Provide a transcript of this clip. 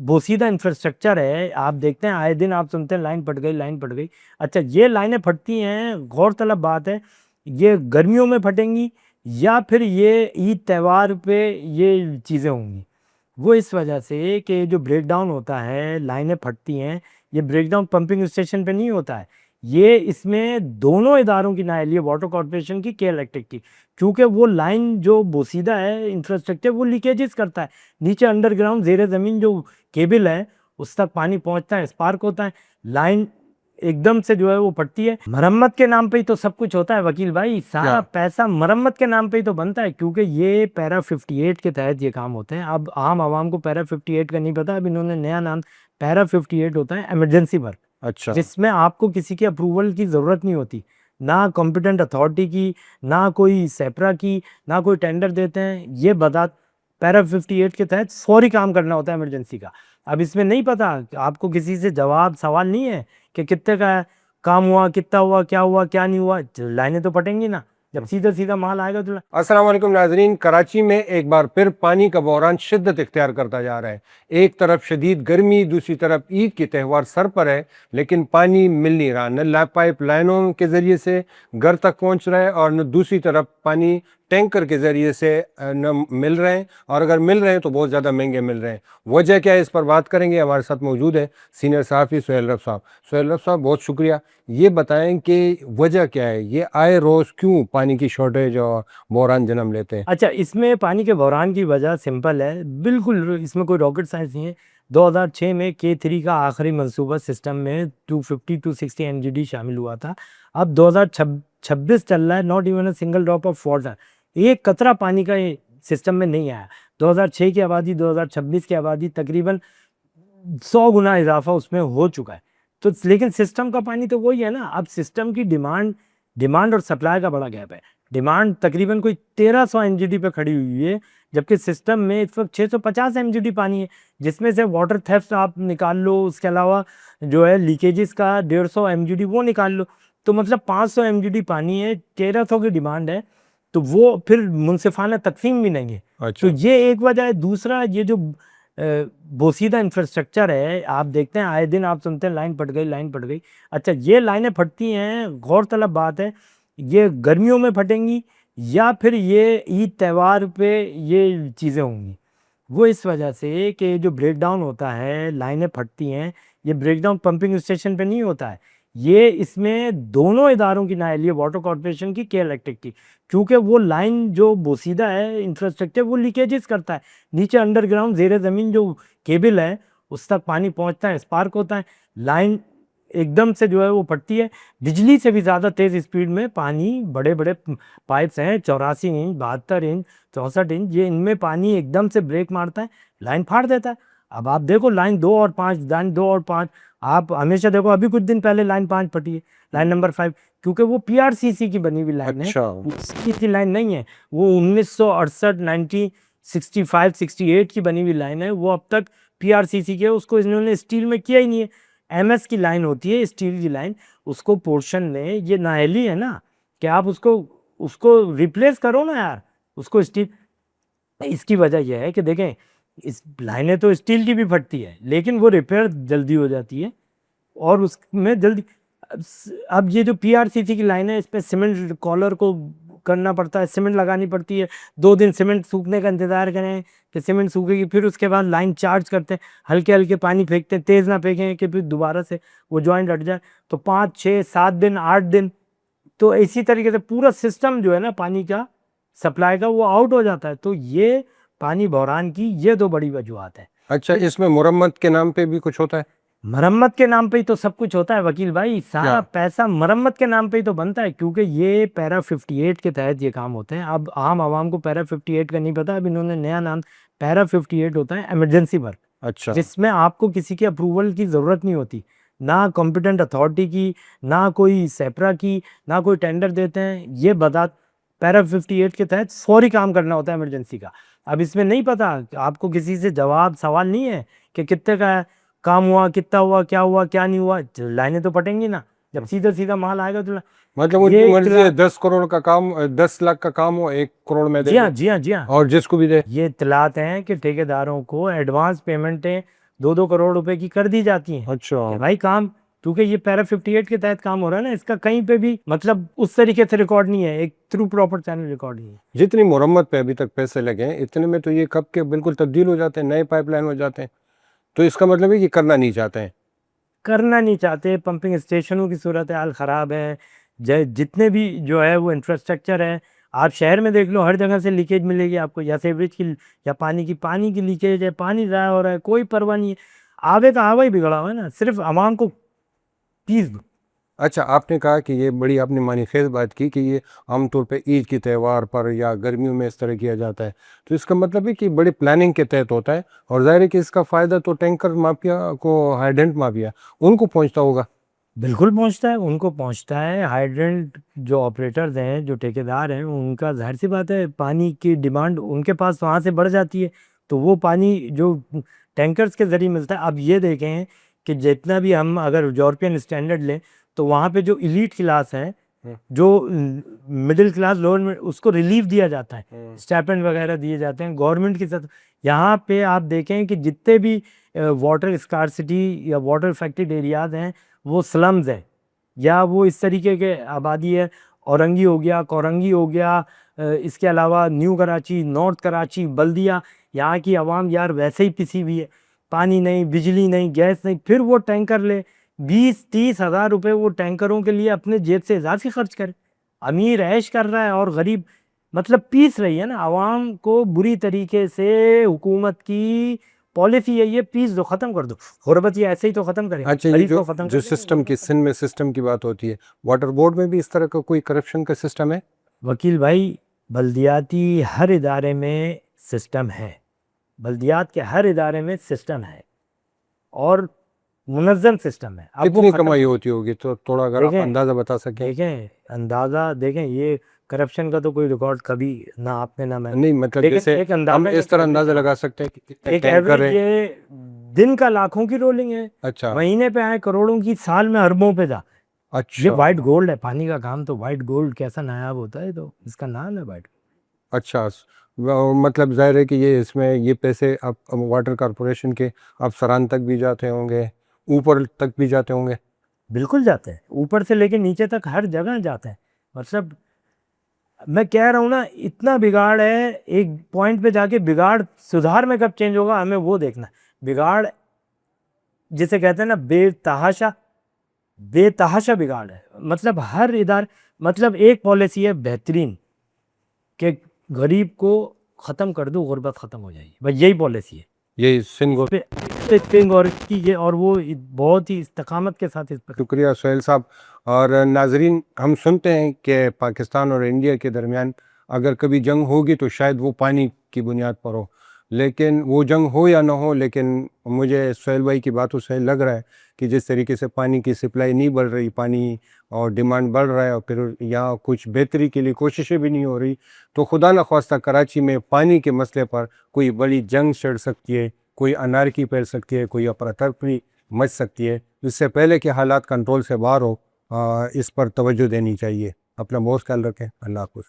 बोसीदा infrastructure है। आप देखते हैं आए दिन आप सुनते हैं लाइन फट गई, लाइन फट गई। अच्छा, ये लाइनें फटती हैं, गौरतलब बात है, ये गर्मियों में फटेंगी या फिर ये ईद त्यौहार पे ये चीज़ें होंगी। वो इस वजह से कि जो ब्रेकडाउन होता है, लाइनें फटती हैं, ये ब्रेकडाउन पंपिंग स्टेशन पे नहीं होता है, ये इसमें दोनों इदारों की नायल, ये वाटर कॉरपोरेशन की, के इलेक्ट्रिक की, क्योंकि वो लाइन जो बोसीदा है इंफ्रास्ट्रक्चर, वो लीकेजेस करता है नीचे अंडरग्राउंड ज़ेर ज़मीन जो केबल है उस तक पानी पहुंचता है, स्पार्क होता है, लाइन एकदम से जो है वो फटती है। मरम्मत के नाम पे ही तो सब कुछ होता है वकील भाई, सारा पैसा मरम्मत के नाम पे ही तो बनता है, क्योंकि ये पैरा 58 के तहत ये काम होते हैं। अब आम आवाम को पैरा 58 का नहीं पता, अब इन्होंने नया नाम, पैरा 58 होता है इमरजेंसी वर्क। अच्छा, जिसमें आपको किसी के अप्रूवल की ज़रूरत नहीं होती, ना कॉम्पिटेंट अथॉरिटी की, ना कोई सेपरा की, ना कोई टेंडर देते हैं। ये बता, पैरा 58 के तहत फौरी काम करना होता है इमरजेंसी का। अब इसमें नहीं पता, आपको किसी से जवाब सवाल नहीं है कि कितने का है, काम हुआ, कितना हुआ, क्या नहीं हुआ, लाइनें तो पटेंगी ना जब सीधा सीधा माल आएगा तो। अस्सलाम वालेकुम नाजरीन। कराची में एक बार फिर पानी का बहरान शिद्दत इख्तियार करता जा रहा है। एक तरफ शदीद गर्मी, दूसरी तरफ ईद की त्यौहार सर पर है, लेकिन पानी मिल नहीं रहा। न पाइप लाइनों के ज़रिए से घर तक पहुंच रहा है और न दूसरी तरफ पानी टैंकर के ज़रिए से न मिल रहे हैं, और अगर मिल रहे हैं तो बहुत ज़्यादा महंगे मिल रहे हैं। वजह क्या है, इस पर बात करेंगे। हमारे साथ मौजूद है सीनियर सहाफ़ी सुहेल रफ़ साहब। सुहेल रफ़ साहब, बहुत शुक्रिया। ये बताएं कि वजह क्या है, ये आए रोज़ क्यों पानी की शॉर्टेज और बहरान जन्म लेते हैं? अच्छा, इसमें पानी के बहरान की वजह सिंपल है, बिल्कुल इसमें कोई रॉकेट साइंस नहीं है। 2006 में K3 का आखिरी मंसूबा सिस्टम में 250-260 MGD शामिल हुआ था। अब 2026 चल रहा है, not even a single drop of water, एक कतरा पानी का ये सिस्टम में नहीं आया। 2006 की आबादी 2026 की आबादी तकरीबन 100 गुना इजाफा उसमें हो चुका है। तो लेकिन सिस्टम का पानी तो वही है ना। अब सिस्टम की डिमांड और सप्लाई का बड़ा गैप है। डिमांड तकरीबन कोई 1300 MGD पे खड़ी हुई है, जबकि सिस्टम में इस वक्त 650 MGD पानी है, जिसमें से वाटर थेफ्ट आप निकाल लो, उसके अलावा जो है लीकेजेस का 150 MGD वो निकाल लो, तो मतलब 500 MGD पानी है, 1300 की डिमांड है, तो वो फिर मुनसिफाना तकसीम भी नहीं है। तो अच्छा, ये एक वजह है। दूसरा, ये जो बोसीदा इंफ्रास्ट्रक्चर है, आप देखते हैं आए दिन आप सुनते हैं लाइन फट गई, लाइन फट गई। अच्छा, ये लाइनें फटती हैं, गौरतलब बात है, ये गर्मियों में फटेंगी या फिर ये ईद त्यौहार पे ये चीज़ें होंगी। वो इस वजह से कि जो ब्रेकडाउन होता है, लाइनें फटती हैं, ये ब्रेकडाउन पंपिंग स्टेशन पे नहीं होता है, ये इसमें दोनों इदारों की नायल, ये वाटर कॉरपोरेशन की, के इलेक्ट्रिक की, क्योंकि वो लाइन जो बोसीदा है इंफ्रास्ट्रक्चर, वो लीकेजेस करता है नीचे अंडरग्राउंड ज़ेर ज़मीन जो केबल है उस तक पानी पहुंचता है, स्पार्क होता है, लाइन एकदम से जो है वो फटती है। बिजली से भी ज़्यादा तेज़ स्पीड में पानी, बड़े बड़े पाइप्स हैं, 84 इंच, 72 इंच, 64 इंच, ये इनमें पानी एकदम से ब्रेक मारता है, लाइन फाड़ देता है। अब आप देखो लाइन 2 और 5, लाइन 2 और 5, आप हमेशा देखो, अभी कुछ दिन पहले लाइन 5 फटी है, लाइन नंबर 5, क्योंकि वो PRCC की बनी हुई लाइन है, अच्छा, उसकी लाइन नहीं है। वो 1968 1965 68 की बनी हुई लाइन है, वो अब तक PRCC के, उसको इन्होंने स्टील में किया ही नहीं है। MS की लाइन होती है, स्टील की लाइन, उसको पोर्शन में ये नाहेली है ना कि आप उसको उसको रिप्लेस करो ना यार, उसको स्टील। इसकी वजह यह है कि देखें, इस लाइनें तो स्टील की भी फटती है, लेकिन वो रिपेयर जल्दी हो जाती है और उसमें जल्दी। अब ये जो PRCC की लाइन है, इस पे सीमेंट कॉलर को करना पड़ता है, सीमेंट लगानी पड़ती है, 2 दिन सीमेंट सूखने का इंतज़ार करें कि सीमेंट सूखेगी, फिर उसके बाद लाइन चार्ज करते हैं, हल्के हल्के पानी फेंकते हैं, तेज़ ना फेंकें कि फिर दोबारा से वो जॉइंट हट जाए, तो 5 6 7 दिन 8 दिन, तो इसी तरीके से पूरा सिस्टम जो है ना पानी का सप्लाई का, वो आउट हो जाता है। तो ये पानी बहरान की ये दो बड़ी वजूहत है। अच्छा, इसमें मुरम्मत के नाम पे भी कुछ होता है? मरम्मत के नाम पे ही तो सब कुछ होता है वकील भाई, क्या? सारा पैसा मरम्मत के नाम पे ही तो बनता है, क्योंकि ये पैरा 58 के तहत ये काम होते हैं। अब आम आवाम को पैरा 58 का नहीं पता, अब इन्होंने नया नाम, पैरा 58 होता है इमरजेंसी वर्क, अच्छा, जिसमें आपको किसी के अप्रूवल की ज़रूरत नहीं होती, ना कॉम्पिटेंट अथॉरिटी की, ना कोई सेपरा की, ना कोई टेंडर देते हैं। ये बता, पैरा 58 के तहत फौरी काम करना होता है इमरजेंसी का। अब इसमें नहीं पता, आपको किसी से जवाब सवाल नहीं है कि कितने का है, काम हुआ, कितना हुआ, क्या नहीं हुआ, लाइनें तो पटेंगी ना जब सीधा सीधा माल आएगा तो। मतलब उनकी ये मर्जी इतला, है, 10 करोड़ का काम 10 लाख का काम हो 1 करोड़ में दे जी हाँ, दे, जी हाँ, जी हाँ, और जिसको भी दे। ये इतलात हैं कि ठेकेदारों को एडवांस पेमेंटें 2-2 करोड़ रुपए की कर दी जाती हैं अच्छा कि भाई काम, क्योंकि ये पैरा 58 के तहत काम हो रहा है ना, इसका कहीं पे भी मतलब उस तरीके से रिकॉर्ड नहीं है, एक थ्रू प्रॉपर चैनल रिकॉर्ड नहीं है। जितनी मुरम्मत पे अभी तक पैसे लगे हैं इतने में तो ये कब के बिल्कुल तब्दील हो जाते हैं, नए पाइपलाइन हो जाते हैं। तो इसका मतलब है कि करना नहीं चाहते हैं। करना नहीं चाहते, पंपिंग स्टेशनों की सूरत हाल ख़राब है, जितने भी जो है वो इंफ्रास्ट्रक्चर है, आप शहर में देख लो हर जगह से लीकेज मिलेगी आपको, या सीवरेज की या पानी की लीकेज है, पानी ज़ाया हो रहा है, कोई परवाह नहीं है। आवे का आवा ही बिगड़ा हुआ है ना, सिर्फ आवाम को पीस दो। अच्छा, आपने कहा कि ये बड़ी आपने मानी खेज बात की कि ये आमतौर पे ईद के त्यौहार पर या गर्मियों में इस तरह किया जाता है। तो इसका मतलब है कि बड़ी प्लानिंग के तहत होता है और ज़ाहिर है कि इसका फ़ायदा तो टैंकर माफिया को, हाइडेंट माफिया उनको पहुंचता होगा। बिल्कुल पहुंचता है, उनको पहुंचता है। हाइड्रेंट जो ऑपरेटर्स हैं, जो ठेकेदार हैं, उनका जाहिर सी बात है पानी की डिमांड उनके पास वहाँ से बढ़ जाती है, तो वो पानी जो टैंकर्स के ज़रिए मिलता है। अब ये देखें कि जितना भी हम अगर यूरोपियन स्टैंडर्ड लें तो वहाँ पे जो इलीट क्लास है, जो मिडिल क्लास लोअर, उसको रिलीफ दिया जाता है, स्टाइपेंड वगैरह दिए जाते हैं गवर्नमेंट की तरफ। यहाँ पे आप देखें कि जितने भी वाटर स्कार्सिटी या वाटर इफेक्टेड एरियाज हैं वो स्लम्स है, या वो इस तरीके के आबादी है। औरंगी हो गया, कोरंगी हो गया, इसके अलावा न्यू कराची, नॉर्थ कराची, बल्दिया, यहाँ की आवाम यार वैसे ही पिसी हुई है, पानी नहीं, बिजली नहीं, गैस नहीं, फिर वो टैंकर ले 20-30 हज़ार रुपये वो टैंकरों के लिए अपने जेब से इजाफी खर्च करे। अमीर ऐश कर रहा है और गरीब मतलब पीस रही है ना आवाम को बुरी तरीके से। हुकूमत की पॉलिसी है ये, पीस दो, ख़त्म कर दो। गुरबत ये ऐसे ही तो ख़त्म करें, अच्छा, ये गरीब जो को ख़त्म जो कर देंगे, सिस्टम की गुरबत सिंध में सिस्टम की बात होती है, वाटर बोर्ड में भी इस तरह का कोई करप्शन का सिस्टम है? वकील भाई, बल्दियाती हर इदारे में सिस्टम है, बल्दियात के हर इदारे में सिस्टम है और मुनज़्ज़म सिस्टम है। अब वो कितनी ख़त्म कमाई होती होगी, तो थोड़ा अगर आप देखें, अंदाज़ा बता सकें। अंदाज़ा देखें, ये करप्शन का तो कोई रिकॉर्ड कभी ना आपने ना मैंने, नहीं मतलब लेकिन जैसे एक हम अंदाज़ा, इस तरह अंदाज़ा लगा सकते हैं कि कितने एक टैंकर एवरेज हैं। ये दिन का लाखों की रोलिंग है, अच्छा महीने पे आए करोड़ों की, साल में अरबों पे जा। ये अच्छा वाइट गोल्ड है, पानी का काम तो वाइट गोल्ड कैसा नायाब होता है, तो इसका नाम है वाइट। अच्छा। मतलब जाहिर है कि ये इसमें ये पैसे आप वाटर कॉरपोरेशन के अफसरान तक भी जाते होंगे, ऊपर तक भी जाते होंगे। बिल्कुल जाते हैं, ऊपर से लेके नीचे तक हर जगह जाते हैं। मतलब मैं कह रहा हूँ ना, इतना बिगाड़ है, एक पॉइंट पे जाके बिगाड़ सुधार में कब चेंज होगा हमें वो देखना है। बिगाड़ जिसे कहते हैं ना बेतहाशा, बेतहाशा बिगाड़ है। मतलब हर इधर, मतलब एक पॉलिसी है बेहतरीन कि गरीब को ख़त्म कर दो, गुर्बत ख़त्म हो जाएगी, बस यही पॉलिसी है। यही सिंध और इसकी ये, और वो बहुत ही इस्तकामत के साथ इस पर। शुक्रिया सोहेल साहब। और नाजरीन, हम सुनते हैं कि पाकिस्तान और इंडिया के दरमियान अगर कभी जंग होगी तो शायद वो पानी की बुनियाद पर हो, लेकिन वो जंग हो या ना हो, लेकिन मुझे सोहेल भाई की बातों से लग रहा है कि जिस तरीके से पानी की सप्लाई नहीं बढ़ रही, पानी और डिमांड बढ़ रहा है, और फिर यहाँ कुछ बेहतरी के लिए कोशिशें भी नहीं हो रही, तो खुदा न ख्वास्ता कराची में पानी के मसले पर कोई बड़ी जंग छिड़ सकती है, कोई अनारकी फैल सकती है, कोई अफरा-तफरी मच सकती है। इससे पहले कि हालात कंट्रोल से बाहर हो, इस पर तवज्जो देनी चाहिए। अपना बहुत ख्याल रखें। अल्लाह हाफ़िज़।